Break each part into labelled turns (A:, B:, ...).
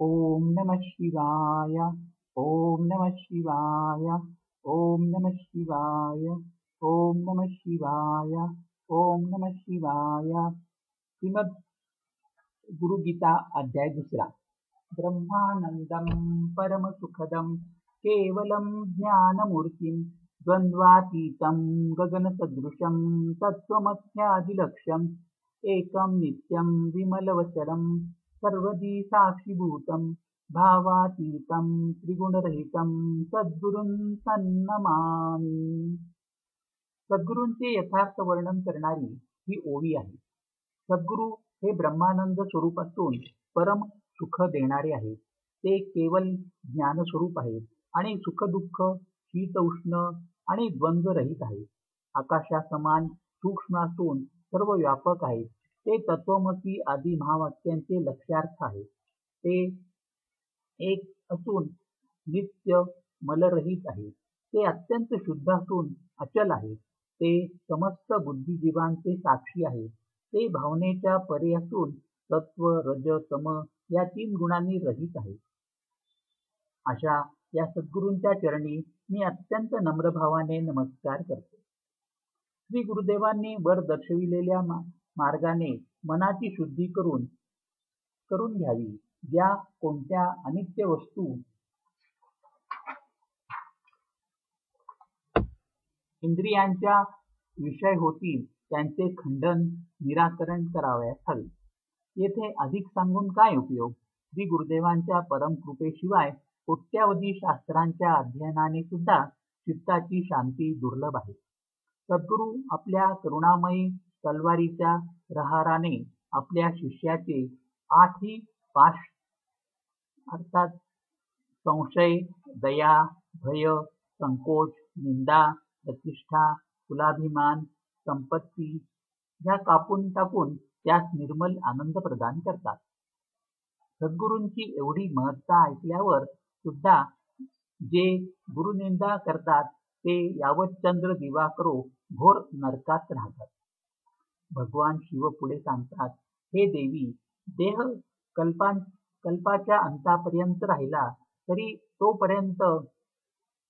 A: ओम नमः शिवाय. ओम नमः शिवाय. ओम नमः शिवाय. ओम नमः शिवाय. ओम नमः शिवाय. श्रीमद गुरुगीता अध्याय दुसरा. ब्रह्मानंदं परमसुखदं केवलं ज्ञानमूर्तिं द्वन्द्वातीतं गगनसदृशं तत्त्वमख्यादिलक्ष्यम् एकं नित्यं विमलवचनं सर्वदी साक्षिभूतं भावातीतं त्रिगुणरहितं सद्गुरुं सन्नमामि. सद्गुरूंचे यथार्थ वर्णन करणारी ही ओवी आहे. सद्गुरू हे ब्रह्मानंद स्वरूप असून परम सुख देणारे आहेत. ते केवल ज्ञानस्वरूप आहेत आणि सुख दुःख शीत उष्ण आणि द्वंद्व रहित आहेत. आकाशासमान सूक्ष्म असून सर्व व्यापक आहेत. ते तत्वमसी आदी महावाक्यांचे लक्ष्यार्थ आहेत. ते एक असून नित्य मलरहित आहे. ते अत्यंत शुद्ध असून अचल आहे. ते समस्त बुद्धिजीवांचे साक्षी आहे. ते भावनेच्या परे असून सत्व रज तम या तीन गुणांनी रहित आहे. अशा या सद्गुरूंच्या चरणी मी अत्यंत नम्र भावाने नमस्कार करतो. श्री गुरुदेवांनी वर दर्शविलेल्या मार्गाने मनाची शुद्धी करून घ्यावी. ज्या कोणत्या अनित्य वस्तू इंद्रियांच्या विषय होतील त्यांचे खंडन निराकरण करावयास हवे. येथे अधिक सांगून काय उपयोग. श्री गुरुदेवांच्या परमकृपेशिवाय कोट्यावधी शास्त्रांच्या अध्ययनाने सुद्धा चित्ताची शांती दुर्लभ आहे. सद्गुरू आपल्या करुणामयी तलवारीच्या प्रहाराने आपल्या शिष्याचे आठही पाश अर्थात संशय, दया, भय, संकोच, निंदा, प्रतिष्ठा, कुलाभिमान, संपत्ती ह्या कापून टाकून त्यास निर्मल आनंद प्रदान करतात. सद्गुरूंची एवढी महत्ता ऐकल्यावर सुद्धा जे गुरुनिंदा करतात ते यावत चंद्र दिवा करो घोर नरकात राहतात. भगवान शिव पुढे सांगतात, हे देवी, देह कल्पाच्या अंतापर्यंत राहिला तरी तोपर्यंत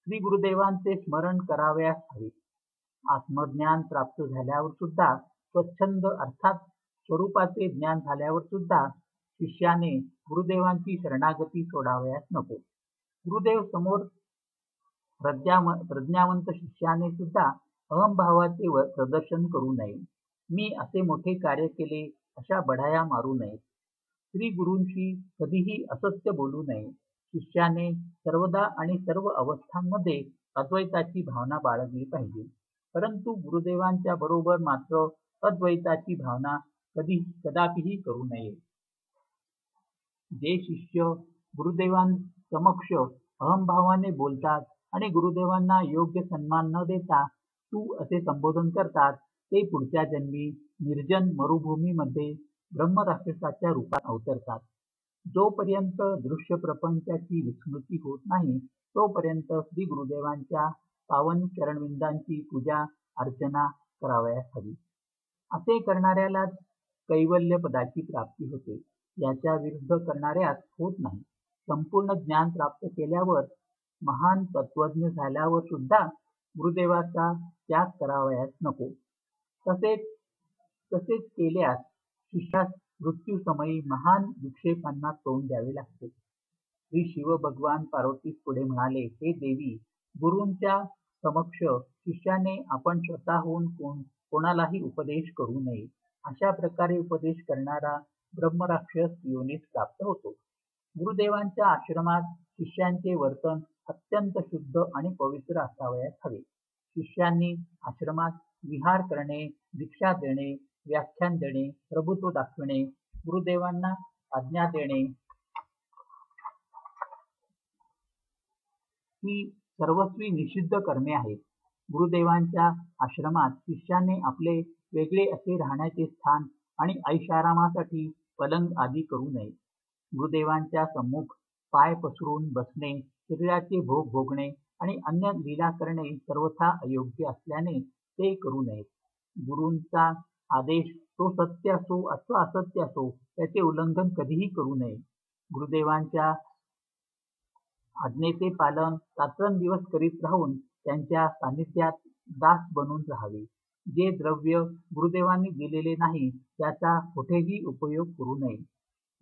A: श्री गुरुदेवांचे स्मरण करावयास हवे. आत्मज्ञान प्राप्त झाल्यावर सुद्धा, स्वच्छंद अर्थात स्वरूपाचे ज्ञान झाल्यावर सुद्धा शिष्याने गुरुदेवांची शरणागती सोडावयास नको. गुरुदेव समोर प्रज्ञावंत शिष्याने सुद्धा अहंभावाचे प्रदर्शन करू नये. मी असे मोठे कार्य केले अशा बढाया मारू नयेत. श्री गुरूंशी कधीही असत्य बोलू नये. शिष्याने सर्वदा आणि सर्व अवस्थांमध्ये अद्वैताची भावना बाळगली पाहिजे. परंतु गुरुदेवांच्या बरोबर मात्र अद्वैताची भावना कदापिही करू नये. जे शिष्य गुरुदेवांसमक्ष अहंभावाने बोलतात आणि गुरुदेवांना योग्य सन्मान न देता तू असे संबोधन करतात, ते पुढच्या जन्मी निर्जन मरुभूमीमध्ये ब्रह्मराक्षसाच्या रूपात अवतरतात. जोपर्यंत दृश्य प्रपंचाची विस्मृती होत नाही तोपर्यंत श्री गुरुदेवांच्या पावन चरणविंदांची पूजा अर्चना करावयास हवी. असे करणाऱ्यालाच कैवल्य पदाची प्राप्ती होते. याच्या विरुद्ध करणाऱ्यास होत नाही. संपूर्ण ज्ञान प्राप्त केल्यावर, महान तत्वज्ञ झाल्यावर सुद्धा गुरुदेवाचा त्याग करावयास नको. तसेच केल्यास शिष्यास मृत्यूसमयी महान विक्षेपांना तोंड द्यावे लागते. श्री शिव भगवान पार्वतीस पुढे म्हणाले, हे देवी, गुरूंच्या समक्ष शिष्याने आपण स्वतःहून कोणालाही उपदेश करू नये. अशा प्रकारे उपदेश करणारा ब्रह्मराक्षस योनीस प्राप्त होतो. गुरुदेवांच्या आश्रमात शिष्यांचे वर्तन अत्यंत शुद्ध आणि पवित्र असावयास हवे. शिष्यांनी आश्रमात विहार करणे, दीक्षा देणे, व्याख्यान देणे, प्रभुत्व दाखविणे, गुरुदेवांना आज्ञा देणे ही सर्वस्वी निषिद्ध कर्मे आहेत. गुरुदेवांच्या आश्रमात शिष्याने आपले वेगळे असे राहण्याचे स्थान आणि ऐशारामासाठी पलंग आदी करू नये. गुरुदेवांच्या सम्मुख पाय पसरून बसणे, शरीराचे भोग भोगणे आणि अन्य लीला करणे सर्वथा अयोग्य असल्याने ते करू नयेत. गुरूंचा आदेश तो सत्य असो अथवा असत्य असो त्याचे उल्लंघन कधीही करू नये. गुरुदेवांच्या आज्ञेचे पालन रात्रंदिवस करीत राहून त्यांच्या सान्निध्यात दास बनून राहावे. जे द्रव्य गुरुदेवांनी दिलेले नाही त्याचा कुठेही उपयोग करू नये.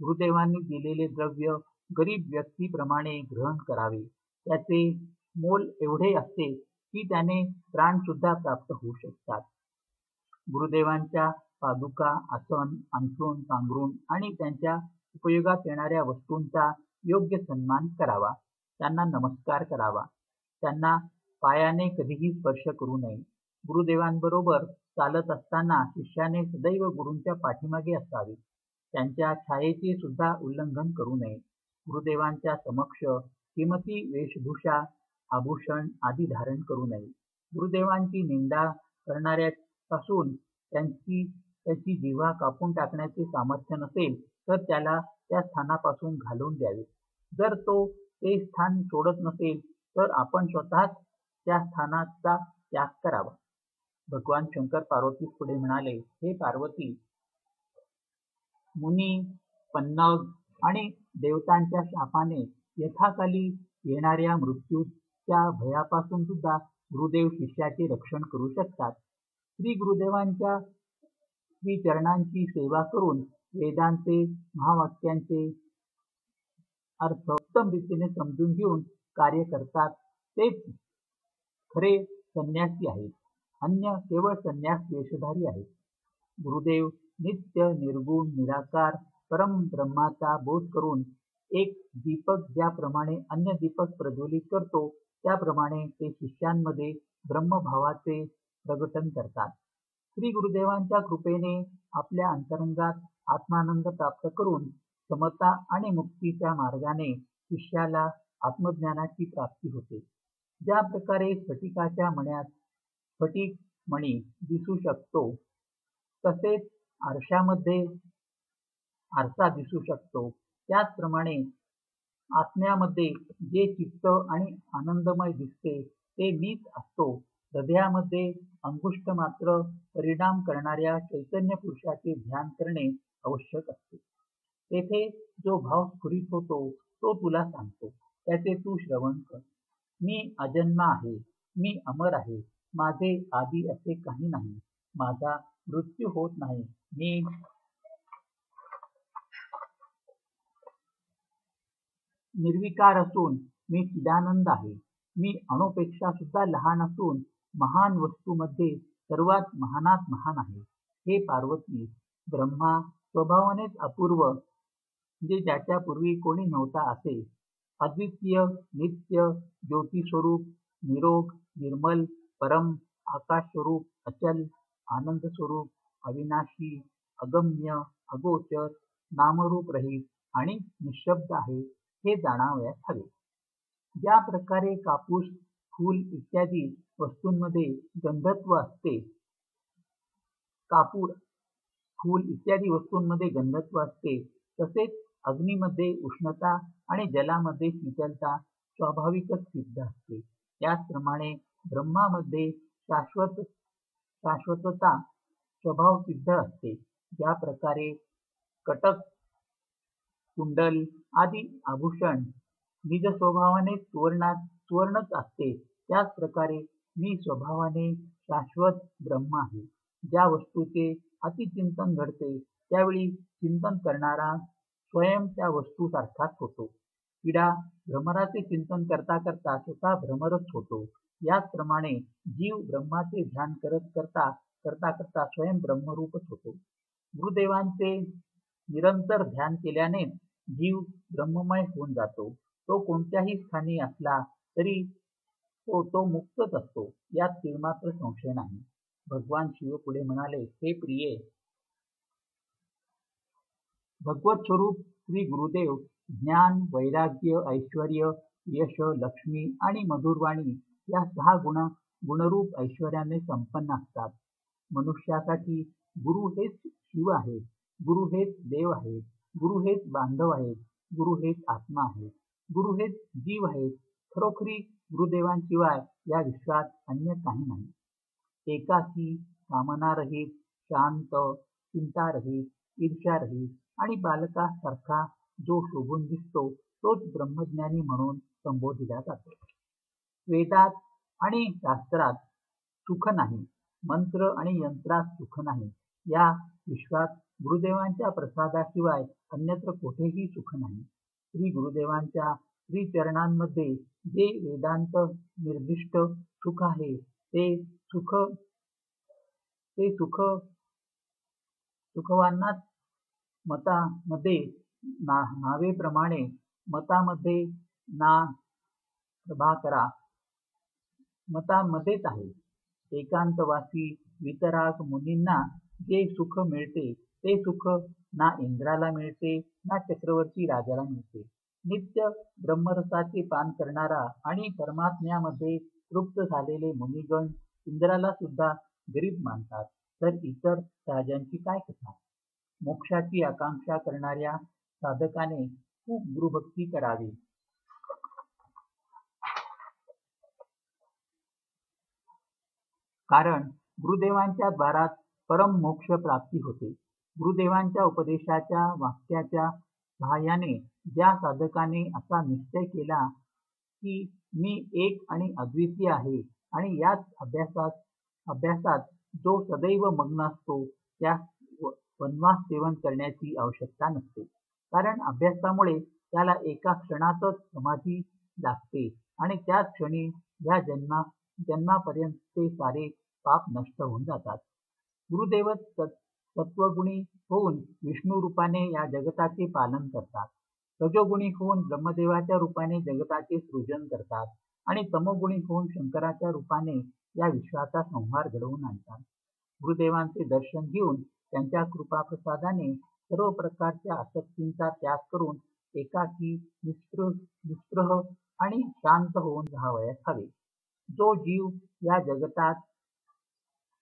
A: गुरुदेवांनी दिलेले द्रव्य गरीब व्यक्तीप्रमाणे ग्रहण करावे. त्याचे मोल एवढे असते की त्याने प्राण सुद्धा प्राप्त होऊ शकतात. गुरुदेवांच्या पादुका, आसन, अंथरूण, पांघरूण आणि त्यांच्या उपयोगात येणाऱ्या वस्तूंचा योग्य सन्मान करावा. त्यांना नमस्कार करावा. त्यांना पायाने कधीही स्पर्श करू नये. गुरुदेवांबरोबर चालत असताना शिष्याने सदैव गुरूंच्या पाठीमागे असावे. त्यांच्या छायेचे सुद्धा उल्लंघन करू नये. गुरुदेवांच्या समक्ष किमती वेशभूषा, आभूषण आदी धारण करू नये. गुरुदेवांची निंदा करणाऱ्यापासून त्याची जिव्हा कापून टाकण्याचे सामर्थ्य नसेल तर त्याला त्या स्थानापासून घालवून द्यावे. जर तो ते स्थान सोडत नसेल तर आपण स्वतःच त्या स्थानाचा त्याग करावा. भगवान शंकर पार्वतीस पुढे म्हणाले, हे पार्वती, मुनी, पन्नग आणि देवतांच्या शापाने यथाकाली येणाऱ्या मृत्यूच्या भयापासून सुद्धा गुरुदेव शिष्याचे रक्षण करू शकतात. श्री गुरुदेवांच्या श्री चरणांची सेवा करून वेदांचे, महावाक्यांचे अर्थ उत्तम रीतीने समजून घेऊन कार्य करतात तेच खरे संन्यासी आहेत. अन्य केवळ संन्यास वेशधारी आहेत. गुरुदेव नित्य, निर्गुण, निराकार परम ब्रह्माचा बोध करून एक दीपक ज्याप्रमाणे अन्य दीपक प्रज्वलित करतो त्याप्रमाणे ते शिष्यांमध्ये ब्रह्मभावाचे प्रकटन करतात. श्री गुरुदेवांच्या कृपेने आपल्या अंतरंगात आत्मानंद प्राप्त करून समता आणि मुक्तीच्या मार्गाने शिष्याला आत्मज्ञानाची प्राप्ती होते. ज्या प्रकारे स्फटिकाच्या मण्यात स्फटिक मणी दिसू शकतो तसेच आरशामध्ये आरसा दिसू शकतो, त्याचप्रमाणे आत्म्यामध्ये जे चित्त आणि आनंदमय दिसते ते मीच असतो. हृदयामध्ये अंगुष्ठ मात्र परिणाम करणाऱ्या चैतन्य पुरुषाचे ध्यान करणे आवश्यक असते. तेथे जो भाव स्फुरित होतो तो तुला सांगतो, त्याचे तू श्रवण कर. मी अजन्मा आहे, मी अमर आहे, माझे आदी असे काही नाही, माझा मृत्यू होत नाही, मी निर्विकार असून मी चिदानंद आहे, मी अणुपेक्षा सुद्धा लहान असून महान वस्तूमध्ये सर्वात महानात महान आहे. हे पार्वती, ब्रह्मा स्वभावानेच अपूर्व, जे ज्याच्या पूर्वी कोणी नव्हता असे, अद्वितीय, नित्य, ज्योतिस्वरूप, निरोग, निर्मल, परम, आकाश स्वरूप, अचल, आनंद स्वरूप, अविनाशी, अगम्य, अगोचर, नामरूप रहित आणि निःशब्द आहे हे जाणावयास हवे. ज्या प्रकारे कापूस, फूल इत्यादी वस्तूंमध्ये गंधत्व असते, कापूर, फूल इत्यादी वस्तूंमध्ये गंधत्व असते, तसेच अग्नीमध्ये उष्णता आणि जलामध्ये शीतलता स्वाभाविकच सिद्ध असते. त्याचप्रमाणे ब्रह्मामध्ये शाश्वतता स्वभाव सिद्ध असते. ज्या प्रकारे कटक, कुंडल आदी आभूषण निज स्वभावाने सुवर्णच असते, त्याच प्रकारे मी स्वभावाने शाश्वत ब्रह्म आहे. ज्या वस्तूचे अतिचिंतन घडते त्यावेळी चिंतन करणारा स्वयं त्या वस्तू सारखाच होतो. किडा भ्रमराचे चिंतन करता करता स्वतः भ्रमरच होतो. याचप्रमाणे जीव ब्रह्माचे ध्यान करता करता स्वयं ब्रह्मरूपच होतो. गुरुदेवांचे निरंतर ध्यान केल्याने जीव ब्रह्ममय होऊन जातो. तो कोणत्याही स्थानी असला तरी तो मुक्तच असतो, यात तीळमात्र संशय नाही. भगवान शिव पुढे म्हणाले, हे प्रिये, भगवत स्वरूप श्री गुरुदेव ज्ञान, वैराग्य, ऐश्वर्य, यश, लक्ष्मी आणि मधुरवाणी या 6 गुणरूप ऐश्वर्याने संपन्न असतात. मनुष्यासाठी गुरु हेच शिव आहे, गुरु हेच देव आहे, गुरु हेच बांधव आहेत, गुरु हेच आत्मा आहे, गुरु हेच जीव आहेत. खरोखरी गुरुदेवांशिवाय या विश्वात अन्य काही नाही. एकाकी, कामनारहित, शांत, चिंतारहित, ईर्ष्यारहित आणि बालकासारखा जो शोभून दिसतो तोच ब्रह्मज्ञानी म्हणून संबोधिला जातो. वेदात आणि शास्त्रात सुख नाही, मंत्र आणि यंत्रात सुख नाही, या विश्वात गुरुदेवांच्या प्रसादाशिवाय अन्यत्र कोठेही सुख नाही. श्री गुरुदेवांच्या श्रीचरणांमध्ये जे वेदांत निर्दिष्ट सुख आहे ते सुख सुखवानाच मतामध्ये नावेप्रमाणे मतामध्ये ना प्रभाकरा मतामध्येच आहे. एकांतवासी वितराग मुनींना जे सुख मिळते ते सुख ना इंद्राला मिळते ना चक्रवर्ती राजाला मिळते. नित्य ब्रह्मरसाचे पान करणारा आणि परमात्म्यामध्ये तृप्त झालेले मुनिगण इंद्राला सुद्धा गरीब मानतात, तर इतर राजांची काय कथा. मोक्षाची आकांक्षा करणाऱ्या साधकाने खूप गुरुभक्ती करावी. कारण गुरुदेवांच्या द्वारात परम मोक्ष प्राप्ती होते. गुरुदेवांच्या उपदेशाच्या वाक्याच्या सहाय्याने ज्या साधकाने असा निश्चय केला की मी एक आणि अद्वितीय आहे आणि याच अभ्यासात जो सदैव मग्न असतो त्यास वनवास सेवन करण्याची आवश्यकता नसते. कारण अभ्यासामुळे त्याला एका क्षणातच समाधी लागते आणि त्याच क्षणी या जन्मापर्यंतचे सारे पाप नष्ट होऊन जातात. गुरुदेवच सत्वगुणी होऊन विष्णू रूपाने या जगताचे पालन करतात, रजोगुणी होऊन ब्रह्मदेवाच्या रूपाने जगताचे सृजन करतात आणि तमोगुणी होऊन शंकराच्या रूपाने या विश्वाचा संहार घडवून आणतात. गुरुदेवांचे दर्शन घेऊन त्यांच्या कृपाप्रसादाने सर्व प्रकारच्या आसक्तींचा त्याग करून एकाकी निस्पृह आणि शांत होऊन राहावयास हवे. जो जीव या जगतात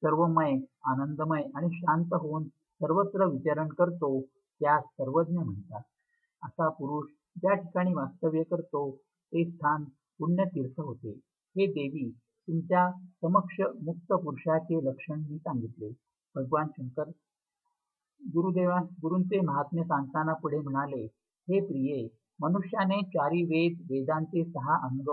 A: सर्वमय, आनंदमय आणि शांत होऊन सर्वत्र विचरण करतो त्यास सर्वज्ञ म्हणतात. असा पुरुष ज्या ठिकाणी वास्तव्य करतो ते स्थान पुण्यतीर्थ होते. हे देवी, तुमच्या समक्ष मुक्त पुरुषाचे लक्षण मी सांगितले. भगवान शंकर गुरूंचे महात्म्य सांगताना पुढे म्हणाले, हे प्रिये, मनुष्याने चारी वेद, वेदांचे 6 अंग,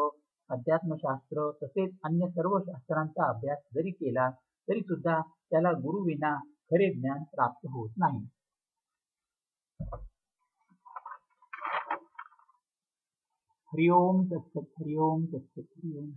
A: अध्यात्मशास्त्र तसेच अन्य सर्व शास्त्रांचा अभ्यास जरी केला तरी सुद्धा त्याला गुरुविना खरे ज्ञान प्राप्त होत नाही. हरि ओम तत्सत, हरि ओम तत्सत, हरि ओम.